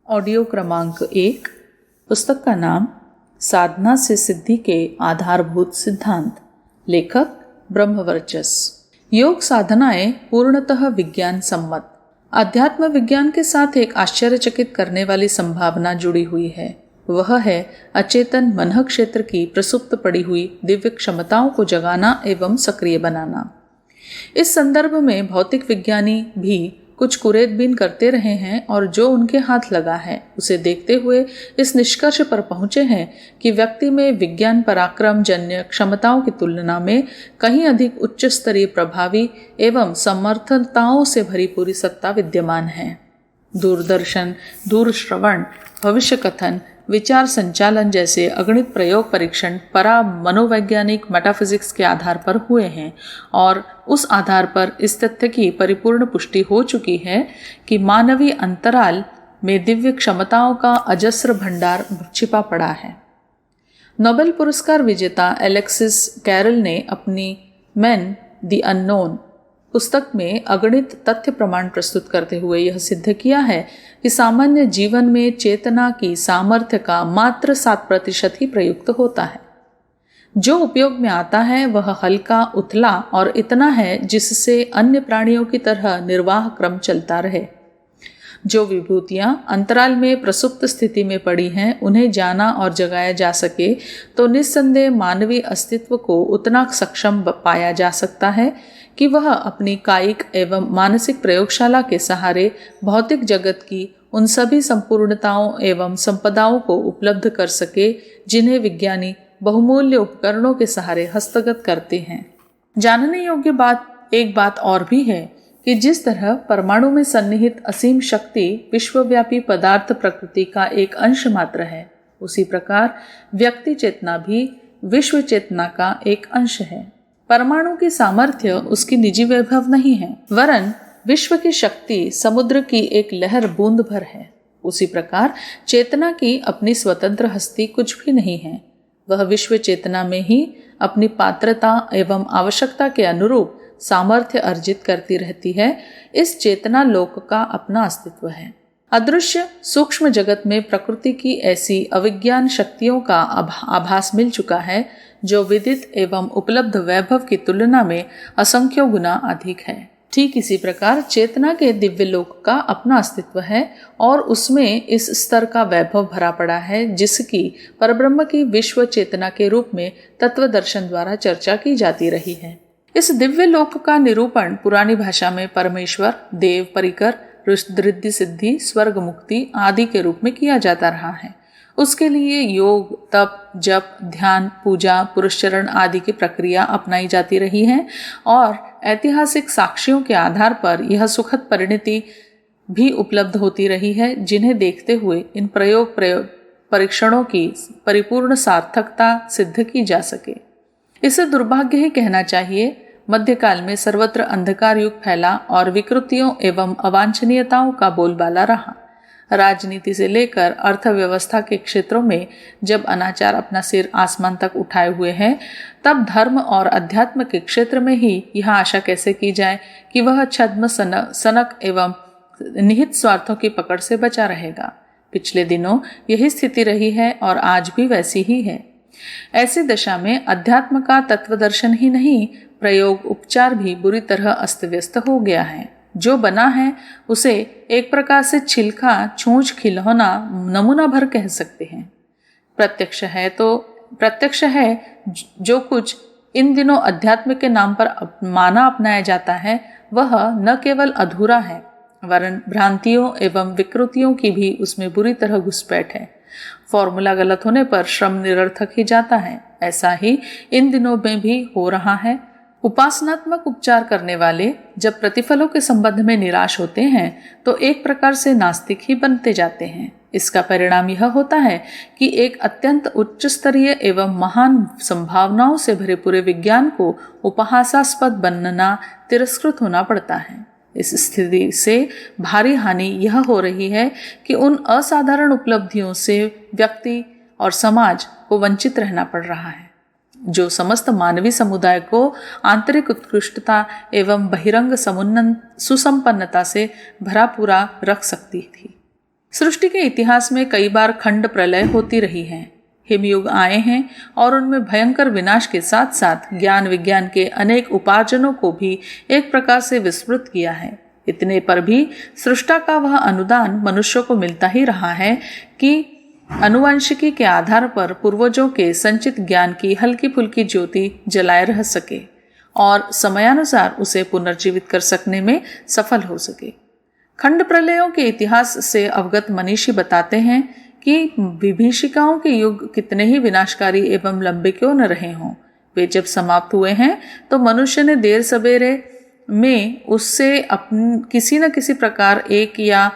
Audio क्रमांक 1। पुस्तक का नाम साधना से सिद्धि के आधारभूत सिद्धांत। लेखक ब्रह्मवर्चस्व। योग साधनाएं पूर्णतः विज्ञान सम्मत। अध्यात्म विज्ञान के साथ एक आश्चर्यचकित करने वाली संभावना जुड़ी हुई है। वह है अचेतन मन क्षेत्र की प्रसुप्त पड़ी हुई दिव्य क्षमताओं को जगाना एवं सक्रिय बनाना। इस संदर्भ में भौतिक विज्ञानी भी कुछ कुरेदबीन करते रहे हैं और जो उनके हाथ लगा है उसे देखते हुए इस निष्कर्ष पर पहुंचे हैं कि व्यक्ति में विज्ञान पराक्रम जन्य क्षमताओं की तुलना में कहीं अधिक उच्च स्तरीय प्रभावी एवं समर्थताओं से भरी पूरी सत्ता विद्यमान है। दूरदर्शन, दूरश्रवण, भविष्य कथन, विचार संचालन जैसे अगणित प्रयोग परीक्षण परा मनोवैज्ञानिक मेटाफिजिक्स के आधार पर हुए हैं और उस आधार पर इस तथ्य की परिपूर्ण पुष्टि हो चुकी है कि मानवीय अंतराल में दिव्य क्षमताओं का अजस्र भंडार छिपा पड़ा है। नोबेल पुरस्कार विजेता एलेक्सिस कैरल ने अपनी मैन द अननोन पुस्तक में अगणित तथ्य प्रमाण प्रस्तुत करते हुए यह सिद्ध किया है कि सामान्य जीवन में चेतना की सामर्थ्य का मात्र 7% ही प्रयुक्त होता है। जो उपयोग में आता है वह हल्का, उथला और इतना है जिससे अन्य प्राणियों की तरह निर्वाह क्रम चलता रहे। जो विभूतियां अंतराल में प्रसुप्त स्थिति में पड़ी हैं उन्हें जाना और जगाया जा सके तो निस्संदेह मानवीय अस्तित्व को उतना सक्षम पाया जा सकता है कि वह अपनी कायिक एवं मानसिक प्रयोगशाला के सहारे भौतिक जगत की उन सभी संपूर्णताओं एवं संपदाओं को उपलब्ध कर सके जिन्हें विज्ञानी बहुमूल्य उपकरणों के सहारे हस्तगत करते हैं। जानने योग्य एक बात और भी है कि जिस तरह परमाणु में सन्निहित असीम शक्ति विश्वव्यापी पदार्थ प्रकृति का एक अंश मात्र है, उसी प्रकार व्यक्ति चेतना भी विश्व चेतना का एक अंश है। परमाणु की सामर्थ्य उसकी निजी वैभव नहीं है, वरन विश्व की शक्ति समुद्र की एक लहर बूंद भर है। उसी प्रकार चेतना की अपनी स्वतंत्र हस्ती कुछ भी नहीं है, वह विश्व चेतना में ही अपनी पात्रता एवं आवश्यकता के अनुरूप सामर्थ्य अर्जित करती रहती है। इस चेतना लोक का अपना अस्तित्व है। अदृश्य सूक्ष्म जगत में प्रकृति की ऐसी अविज्ञान शक्तियों का आभास मिल चुका है जो विदित एवं उपलब्ध वैभव की तुलना में असंख्यों गुना अधिक है। ठीक इसी प्रकार चेतना के दिव्य लोक का अपना अस्तित्व है और उसमें इस स्तर का वैभव भरा पड़ा है जिसकी परब्रह्म की विश्व चेतना के रूप में तत्व दर्शन द्वारा चर्चा की जाती रही है। इस दिव्य लोक का निरूपण पुरानी भाषा में परमेश्वर, देव, परिकर, रिद्धि सिद्धि, स्वर्ग मुक्ति आदि के रूप में किया जाता रहा है। उसके लिए योग, तप, जप, ध्यान, पूजा, पुरुषचरण आदि की प्रक्रिया अपनाई जाती रही है और ऐतिहासिक साक्ष्यों के आधार पर यह सुखद परिणति भी उपलब्ध होती रही है जिन्हें देखते हुए इन परीक्षणों की परिपूर्ण सार्थकता सिद्ध की जा सके। इसे दुर्भाग्य ही कहना चाहिए, मध्यकाल में सर्वत्र अंधकार युग फैला और विकृतियों एवं अवांछनीयताओं का बोलबाला रहा। राजनीति से लेकर अर्थव्यवस्था के क्षेत्रों में जब अनाचार अपना सिर आसमान तक उठाए हुए हैं, तब धर्म और अध्यात्म के क्षेत्र में ही यह आशा कैसे की जाए कि वह छद्म सनक एवं निहित स्वार्थों की पकड़ से बचा रहेगा। पिछले दिनों यही स्थिति रही है और आज भी वैसी ही है। ऐसी दशा में अध्यात्म का तत्वदर्शन ही नहीं, प्रयोग उपचार भी बुरी तरह अस्त व्यस्त हो गया है। जो बना है उसे एक प्रकार से छिलका, छूंछ, खिलौना, नमूना भर कह सकते हैं। प्रत्यक्ष है जो कुछ इन दिनों अध्यात्म के नाम पर माना अपनाया जाता है वह न केवल अधूरा है वरन भ्रांतियों एवं विकृतियों की भी उसमें बुरी तरह घुसपैठ है। फॉर्मूला गलत होने पर श्रम निरर्थक ही जाता है। ऐसा ही इन दिनों में भी हो रहा है। उपासनात्मक उपचार करने वाले जब प्रतिफलों के संबंध में निराश होते हैं तो एक प्रकार से नास्तिक ही बनते जाते हैं। इसका परिणाम यह होता है कि एक अत्यंत उच्च स्तरीय एवं महान संभावनाओं से भरे पूरे विज्ञान को उपहासास्पद बनना, तिरस्कृत होना पड़ता है। इस स्थिति से भारी हानि यह हो रही है कि उन असाधारण उपलब्धियों से व्यक्ति और समाज को वंचित रहना पड़ रहा है जो समस्त मानवीय समुदाय को आंतरिक उत्कृष्टता एवं बहिरंग सुसंपन्नता से भरा पूरा रख सकती थी। सृष्टि के इतिहास में कई बार खंड प्रलय होती रही है। हिमयुग आए हैं और उनमें भयंकर विनाश के साथ साथ ज्ञान विज्ञान के अनेक उपार्जनों को भी एक प्रकार से विस्मृत किया है। इतने पर भी सृष्टा का वह अनुदान मनुष्य को मिलता ही रहा है कि अनुवंशिकी के आधार पर पूर्वजों के संचित ज्ञान की हल्की फुल्की ज्योति जलाए रह सके और समयानुसार उसे पुनर्जीवित कर सकने में सफल हो सके। खंड प्रलयों के इतिहास से अवगत मनीषी बताते हैं कि विभीषिकाओं के युग कितने ही विनाशकारी एवं लंबे क्यों न रहे हों, वे जब समाप्त हुए हैं तो मनुष्य ने देर सवेरे में उससे किसी न किसी प्रकार एक या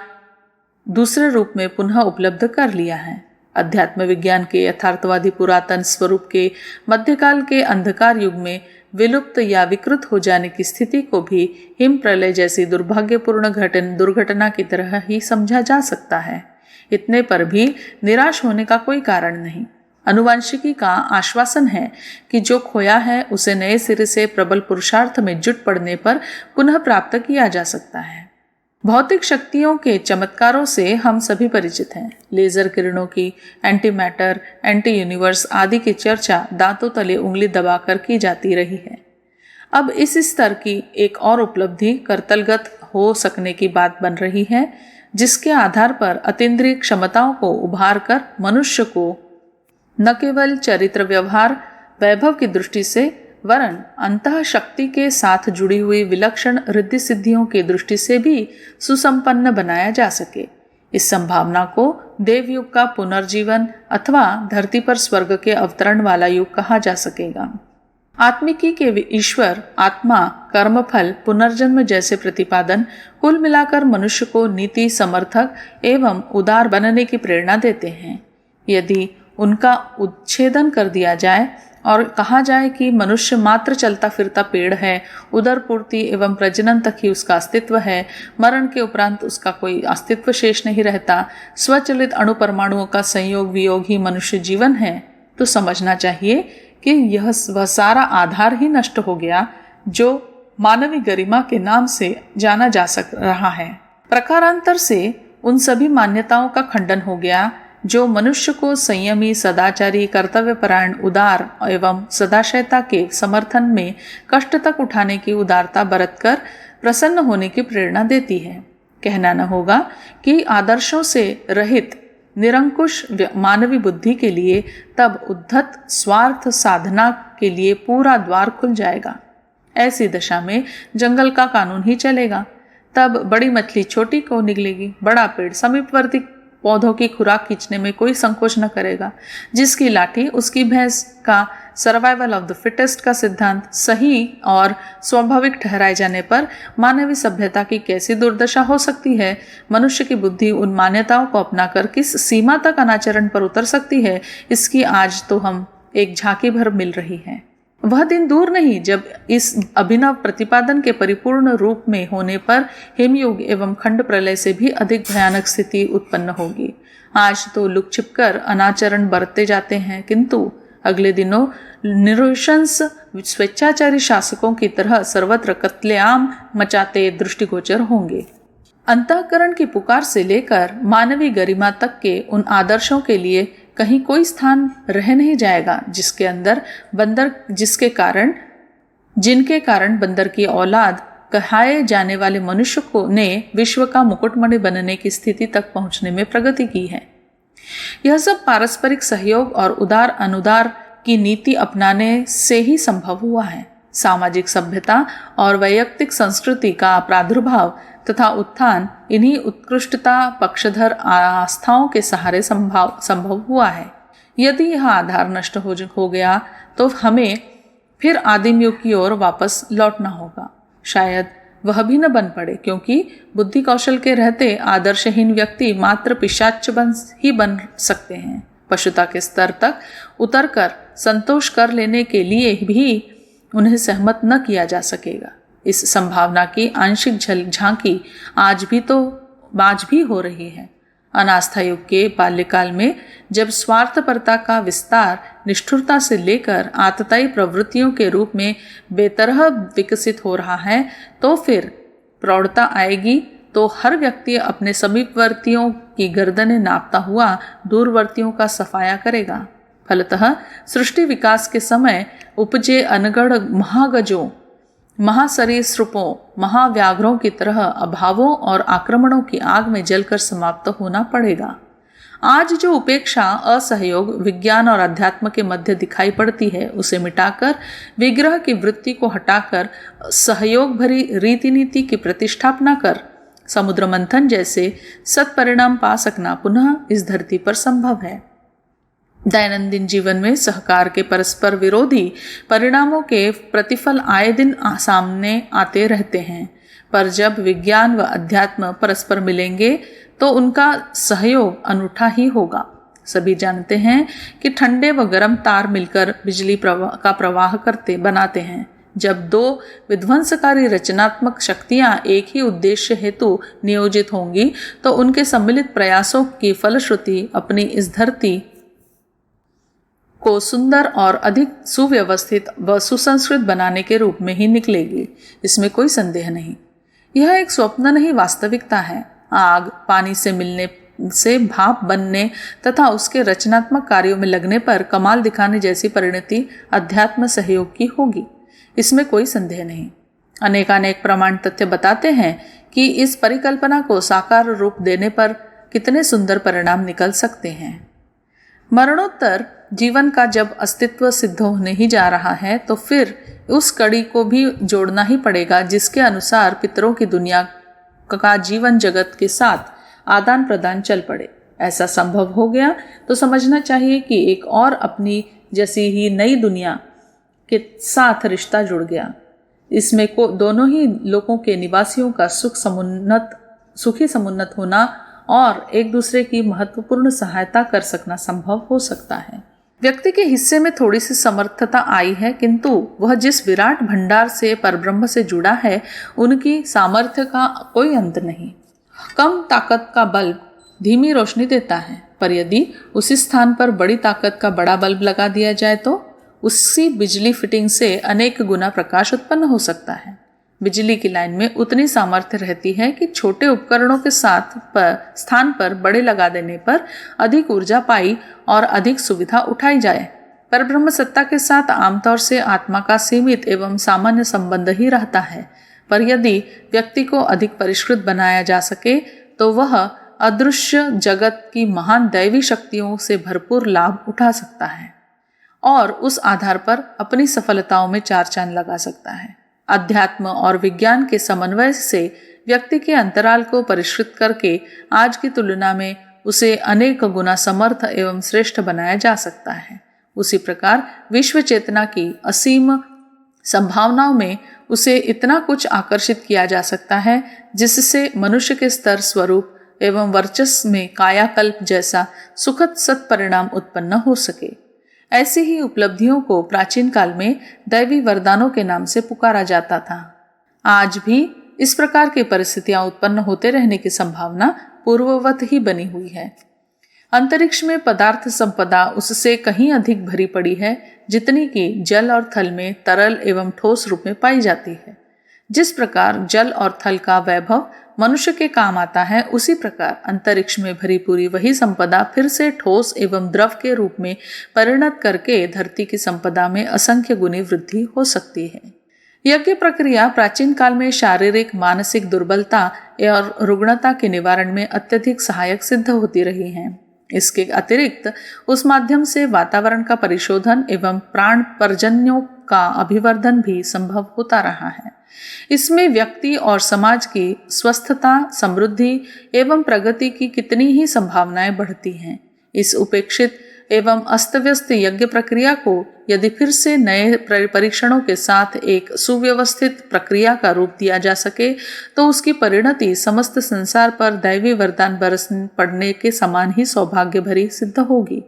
दूसरे रूप में पुनः उपलब्ध कर लिया है। अध्यात्म विज्ञान के यथार्थवादी पुरातन स्वरूप के मध्यकाल के अंधकार युग में विलुप्त या विकृत हो जाने की स्थिति को भी हिम प्रलय जैसी दुर्भाग्यपूर्ण दुर्घटना की तरह ही समझा जा सकता है। इतने पर भी निराश होने का कोई कारण नहीं। अनुवांशिकी का आश्वासन है कि जो खोया है उसे नए सिरे से प्रबल पुरुषार्थ में जुट पड़ने पर पुनः प्राप्त किया जा सकता है। भौतिक शक्तियों के चमत्कारों से हम सभी परिचित हैं। लेजर किरणों की, एंटी मैटर, एंटी यूनिवर्स आदि की चर्चा दांतों तले उंगली दबाकर की जाती रही है। अब इस स्तर की एक और उपलब्धि करतलगत हो सकने की बात बन रही है, जिसके आधार पर अतीन्द्रिय क्षमताओं को उभार कर मनुष्य को न केवल चरित्र व्यवहार वैभव की दृष्टि से वरन अंतः शक्ति के साथ जुड़ी हुई विलक्षण रिद्धि सिद्धियों की दृष्टि से भी सुसंपन्न बनाया जा सके। इस संभावना को देवयुग का पुनर्जीवन अथवा धरती पर स्वर्ग के अवतरण वाला युग कहा जा सकेगा। आत्मिकी के ईश्वर, आत्मा, कर्मफल, पुनर्जन्म जैसे प्रतिपादन कुल मिलाकर मनुष्य को नीति समर्थक एवं उदार बनने की प्रेरणा देते हैं। यदि उनका उच्छेदन कर दिया जाए और कहा जाए कि मनुष्य मात्र चलता फिरता पेड़ है, उदर पूर्ति एवं प्रजनन तक ही उसका अस्तित्व है, मरण के उपरांत उसका कोई अस्तित्व शेष नहीं रहता, स्वचलित अणु परमाणुओं का संयोग वियोग ही मनुष्य जीवन है, तो समझना चाहिए कि यह वह सारा आधार ही नष्ट हो गया जो मानवीय गरिमा के नाम से जाना जा सक रहा है। प्रकारांतर से उन सभी मान्यताओं का खंडन हो गया जो मनुष्य को संयमी, सदाचारी, कर्तव्यपरायण, उदार एवं सदाशयता के समर्थन में कष्ट तक उठाने की उदारता बरतकर प्रसन्न होने की प्रेरणा देती है। कहना न होगा कि आदर्शों से रहित निरंकुश मानवीय बुद्धि के लिए तब उद्धत स्वार्थ साधना के लिए पूरा द्वार खुल जाएगा। ऐसी दशा में जंगल का कानून ही चलेगा। तब बड़ी मछली छोटी को निगलेगी, बड़ा पेड़ समीपवर्ती पौधों की खुराक खींचने में कोई संकोच न करेगा। जिसकी लाठी उसकी भैंस का सर्वाइवल ऑफ द फिटेस्ट का सिद्धांत सही और स्वाभाविक ठहराए जाने पर मानवीय सभ्यता की कैसी दुर्दशा हो सकती है। मनुष्य की बुद्धि उन मान्यताओं को अपनाकर किस सीमा तक अनाचरण पर उतर सकती है, इसकी आज तो हम एक झांकी भर मिल रही है। वह दिन दूर नहीं जब इस अभिनव प्रतिपादन के परिपूर्ण रूप में होने पर हिमयुग एवं खंड प्रलय से भी अधिक भयानक स्थिति उत्पन्न होगी। आज तो लुक छिपकर अनाचरण बरतते जाते हैं, किंतु अगले दिनों निरशंस स्वेच्छाचारी शासकों की तरह सर्वत्र कत्लेआम मचाते दृष्टिगोचर होंगे। अंतःकरण की पुकार से लेकर मानवीय गरिमा तक के उन आदर्शों के लिए कहीं कोई स्थान रह नहीं जाएगा जिसके अंदर बंदर जिनके कारण बंदर की औलाद कहाए जाने वाले मनुष्य को ने विश्व का मुकुटमणि बनने की स्थिति तक पहुंचने में प्रगति की है। यह सब पारस्परिक सहयोग और उदार अनुदार की नीति अपनाने से ही संभव हुआ है। सामाजिक सभ्यता और वैयक्तिक संस्कृति का प्रादुर्भाव तथा उत्थान इन्हीं उत्कृष्टता पक्षधर आस्थाओं के सहारे संभव हुआ है। यदि यह आधार नष्ट हो गया तो हमें फिर आदिम युग की ओर वापस लौटना होगा। शायद वह भी न बन पड़े, क्योंकि बुद्धि कौशल के रहते आदर्शहीन व्यक्ति मात्र पिशाच बन सकते हैं। पशुता के स्तर तक उतरकर संतोष कर लेने के लिए भी उन्हें सहमत न किया जा सकेगा। इस संभावना की आंशिक झांकी आज भी हो रही है। अनास्था युग के बाल्यकाल में जब स्वार्थपरता का विस्तार निष्ठुरता से लेकर आतताई प्रवृत्तियों के रूप में बेतरह विकसित हो रहा है, तो फिर प्रौढ़ता आएगी तो हर व्यक्ति अपने समीपवर्तियों की गर्दनें नापता हुआ दूरवर्तियों का सफाया करेगा। फलतः सृष्टि विकास के समय उपजे अनगढ़ महागजों, महासरीसृपों, महाव्याघ्रों की तरह अभावों और आक्रमणों की आग में जलकर समाप्त होना पड़ेगा। आज जो उपेक्षा, असहयोग विज्ञान और अध्यात्म के मध्य दिखाई पड़ती है, उसे मिटाकर विग्रह की वृत्ति को हटाकर सहयोग भरी रीति नीति की प्रतिष्ठापना कर समुद्र मंथन जैसे सत्परिणाम पा सकना पुनः इस धरती पर संभव है। दैनंदिन जीवन में सहकार के परस्पर विरोधी परिणामों के प्रतिफल आए दिन सामने आते रहते हैं, पर जब विज्ञान व अध्यात्म परस्पर मिलेंगे तो उनका सहयोग अनूठा ही होगा। सभी जानते हैं कि ठंडे व गर्म तार मिलकर बिजली का प्रवाह बनाते हैं। जब दो विध्वंसकारी रचनात्मक शक्तियां एक ही उद्देश्य हेतु नियोजित होंगी तो उनके सम्मिलित प्रयासों की फलश्रुति अपनी इस धरती को सुंदर और अधिक सुव्यवस्थित व सुसंस्कृत बनाने के रूप में ही निकलेगी। इसमें कोई संदेह नहीं। यह एक स्वप्न नहीं, वास्तविकता है। आग पानी से मिलने से भाप बनने तथा उसके रचनात्मक कार्यों में लगने पर कमाल दिखाने जैसी परिणति अध्यात्म सहयोग की होगी, इसमें कोई संदेह नहीं। अनेकानेक प्रमाण तथ्य बताते हैं कि इस परिकल्पना को साकार रूप देने पर कितने सुंदर परिणाम निकल सकते हैं। मरणोत्तर जीवन का जब अस्तित्व सिद्ध होने ही जा रहा है तो फिर उस कड़ी को भी जोड़ना ही पड़ेगा जिसके अनुसार पितरों की दुनिया का जीवन जगत के साथ आदान प्रदान चल पड़े। ऐसा संभव हो गया तो समझना चाहिए कि एक और अपनी जैसी ही नई दुनिया के साथ रिश्ता जुड़ गया। इसमें को दोनों ही लोगों के निवासियों का सुखी समुन्नत होना और एक दूसरे की महत्वपूर्ण सहायता कर सकना संभव हो सकता है। व्यक्ति के हिस्से में थोड़ी सी समर्थता आई है, किंतु वह जिस विराट भंडार से परब्रह्म से जुड़ा है उनकी सामर्थ्य का कोई अंत नहीं। कम ताकत का बल्ब धीमी रोशनी देता है, पर यदि उसी स्थान पर बड़ी ताकत का बड़ा बल्ब लगा दिया जाए तो उसी बिजली फिटिंग से अनेक गुना प्रकाश उत्पन्न हो सकता है। बिजली की लाइन में उतनी सामर्थ्य रहती है कि छोटे उपकरणों के स्थान पर बड़े लगा देने पर अधिक ऊर्जा पाई और अधिक सुविधा उठाई जाए। पर ब्रह्म सत्ता के साथ आमतौर से आत्मा का सीमित एवं सामान्य संबंध ही रहता है, पर यदि व्यक्ति को अधिक परिष्कृत बनाया जा सके तो वह अदृश्य जगत की महान दैवी शक्तियों से भरपूर लाभ उठा सकता है और उस आधार पर अपनी सफलताओं में चार चांद लगा सकता है। अध्यात्म और विज्ञान के समन्वय से व्यक्ति के अंतराल को परिष्कृत करके आज की तुलना में उसे अनेक गुना समर्थ एवं श्रेष्ठ बनाया जा सकता है। उसी प्रकार विश्व चेतना की असीम संभावनाओं में उसे इतना कुछ आकर्षित किया जा सकता है जिससे मनुष्य के स्तर, स्वरूप एवं वर्चस्व में कायाकल्प जैसा सुखद सत्परिणाम उत्पन्न हो सके। ऐसी ही उपलब्धियों को प्राचीन काल में दैवी वरदानों के नाम से पुकारा जाता था। आज भी इस प्रकार की परिस्थितियां उत्पन्न होते रहने की संभावना पूर्ववत ही बनी हुई है। अंतरिक्ष में पदार्थ संपदा उससे कहीं अधिक भरी पड़ी है जितनी कि जल और थल में तरल एवं ठोस रूप में पाई जाती है। जिस प्रकार जल और थल का वैभव मनुष्य के काम आता है, उसी प्रकार अंतरिक्ष में भरी पूरी वही संपदा फिर से ठोस एवं द्रव के रूप में परिणत करके धरती की संपदा में असंख्य गुनी वृद्धि हो सकती है। यज्ञ प्रक्रिया प्राचीन काल में शारीरिक मानसिक दुर्बलता और रुग्णता के निवारण में अत्यधिक सहायक सिद्ध होती रही है। इसके अतिरिक्त उस माध्यम से वातावरण का परिशोधन एवं प्राण पर्जन्यों का अभिवर्धन भी संभव होता रहा है। इसमें व्यक्ति और समाज की स्वस्थता, समृद्धि एवं प्रगति की कितनी ही संभावनाएं बढ़ती हैं। इस उपेक्षित एवं अस्तव्यस्त यज्ञ प्रक्रिया को यदि फिर से नए परीक्षणों के साथ एक सुव्यवस्थित प्रक्रिया का रूप दिया जा सके तो उसकी परिणति समस्त संसार पर दैवी वरदान बरस पड़ने के समान ही सौभाग्य भरी सिद्ध होगी।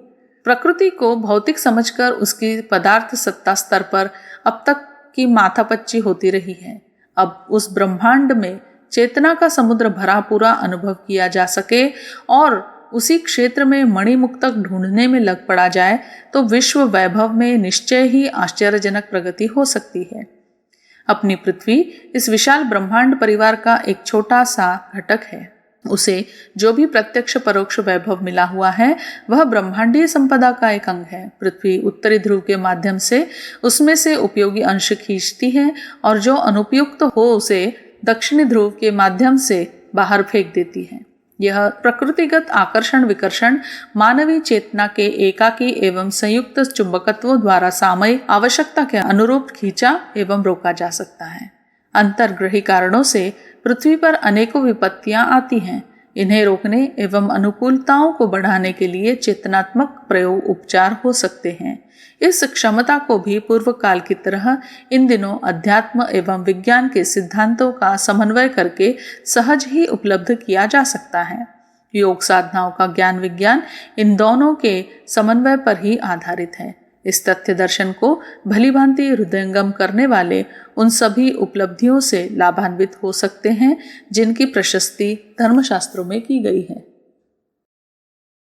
प्रकृति को भौतिक समझकर उसकी पदार्थ सत्ता स्तर पर अब तक की माथापच्ची होती रही है। अब उस ब्रह्मांड में चेतना का समुद्र भरा पूरा अनुभव किया जा सके और उसी क्षेत्र में मणिमुक्तक ढूंढने में लग पड़ा जाए तो विश्व वैभव में निश्चय ही आश्चर्यजनक प्रगति हो सकती है। अपनी पृथ्वी इस विशाल ब्रह्मांड परिवार का एक छोटा सा घटक है। उसे जो भी प्रत्यक्ष परोक्ष वैभव मिला हुआ है वह ब्रह्मांडीय संपदा का एक अंग है। पृथ्वी उत्तरी ध्रुव के माध्यम से उसमें से उपयोगी अंश खींचती है और जो अनुपयुक्त हो उसे दक्षिणी ध्रुव के माध्यम से बाहर फेंक देती है। यह प्रकृतिगत आकर्षण विकर्षण मानवीय चेतना के एकाकी एवं संयुक्त चुंबकत्व द्वारा सामयिक आवश्यकता के अनुरूप खींचा एवं रोका जा सकता है। अंतर्ग्रही कारणों से पृथ्वी पर अनेकों विपत्तियां आती हैं। इन्हें रोकने एवं अनुकूलताओं को बढ़ाने के लिए चेतनात्मक प्रयोग उपचार हो सकते हैं। इस क्षमता को भी पूर्व काल की तरह इन दिनों अध्यात्म एवं विज्ञान के सिद्धांतों का समन्वय करके सहज ही उपलब्ध किया जा सकता है। योग साधनाओं का ज्ञान विज्ञान इन दोनों के समन्वय पर ही आधारित है। इस तथ्य दर्शन को भलीभांति हृदयंगम करने वाले उन सभी उपलब्धियों से लाभान्वित हो सकते हैं जिनकी प्रशस्ति धर्मशास्त्रों में की गई है।